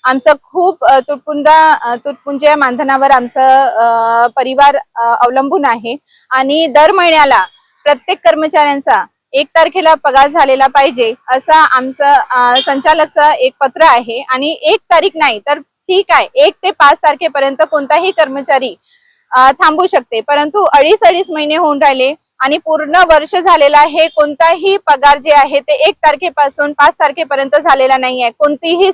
आमचं खूप तुटपुंज्या मानधनावर आमचं परिवार अवलंबून आहे आणि दर महिन्याला प्रत्येक कर्मचाऱ्यांचा 1 तारखेला पगार झालेला पाहिजे असं आमचं संचालकचं एक पत्र आहे। आणि 1 तारीख नाही तर ठीक आहे 1 ते 5 तारखेपर्यंत कोणताही कर्मचारी थांबू शकते, परंतु अडीच महिने होऊन राहिले आणि पूर्ण वर्ष झालेला आहे, कोणताही पगार जे आहे ते 1 तारखेपासून 5 तारखेपर्यंत झालेला नाहीये। कोणताही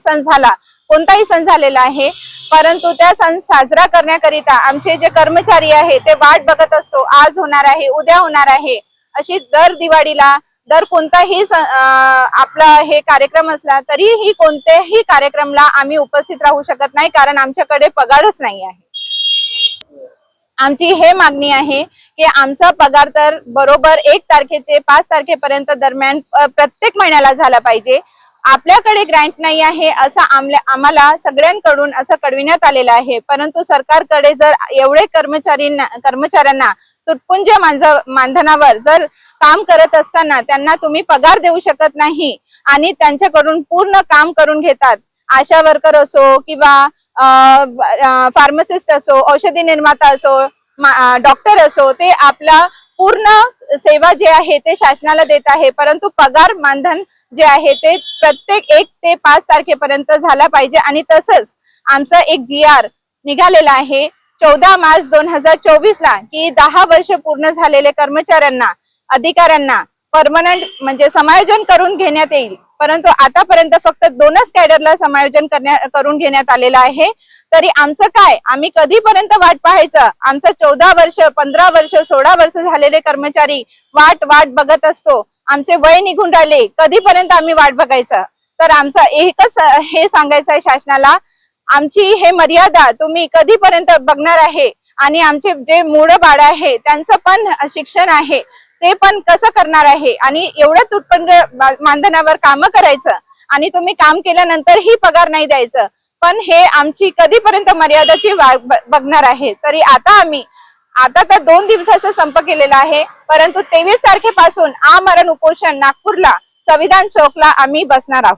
सण झालेला आहे, परंतु त्या सण साजरा करण्याकरिता आमचे जे कर्मचारी आहे ते वाट बघत असतो, आज होणार आहे, उद्या होणार आहे, अशी दर दिवाळीला दर कोणताही आपला हे कार्यक्रम असला तरीही कोणत्याही कार्यक्रमला आम्ही उपस्थित राहू शकत नाही, कारण आमच्याकडे पगारच नाही आहे। आमची हे मागणी आहे की आमचा पगार तर बरोबर 1 तारखेचे 5 तारखेपर्यंत दरम्यान प्रत्येक महिन्याला झाला पाहिजे। आपल्याकडे ग्रँट नाही आहे असं आम्हाला सगळ्यांकडून असं कळविण्यात आलेलं आहे, परंतु सरकारकडे जर एवढे कर्मचाऱ्यांना तुटपुंज्या मानधनावर जर काम करत असताना त्यांना तुम्ही पगार देऊ शकत नाही आणि त्यांच्याकडून पूर्ण काम करून घेतात, आशा वर्कर असो किंवा फार्मासिस्ट असो, औषधी निर्माता असो, डॉक्टर असो, ते आपला पूर्ण सेवा जे आहे ते शासनाला देत आहे, परंतु पगार मानधन जे आहे ते प्रत्येक 1 ते 5 तारखेपर्यंत झाला पाहिजे। आणि तसंच आमचा एक GR निघालेला आहे 14 मार्च 2024 ला की 10 वर्ष पूर्ण झालेले कर्मचाऱ्यांना अधिकाऱ्यांना परमनंट म्हणजे समायोजन करून घेण्यात येईल, परंतु आतापर्यंत फक्त 2च कॅडरला समायोजन करून घेण्यात आलेलं आहे। तरी आमचं काय, आम्ही कधीपर्यंत वाट पाहायचं? आमचं 14 वर्ष 15 वर्ष 16 वर्ष झालेले कर्मचारी वाट बघत असतो, आमचे वय निघून राहिले, कधीपर्यंत आम्ही वाट बघायचं? तर आमचं एकच हे सांगायचं आहे शासनाला, आमची हे मर्यादा तुम्ही कधीपर्यंत बघणार आहे? आणि आमचे जे मूळ बाळ आहे त्यांचं पण शिक्षण आहे ते पण कसं करणार आहे? आणि एवढं तुटपुंज्या मानधनावर काम करायचं आणि तुम्ही काम केल्यानंतरही पगार नाही द्यायचं, पण हे आमची कधीपर्यंत मर्यादाची बघणार आहे? तरी आता तर 2 दिवसाचा संप केलेला आहे, परंतु 23 तारखेपासून आमरण उपोषण नागपूरला संविधान चौकला आम्ही बसणार आहोत।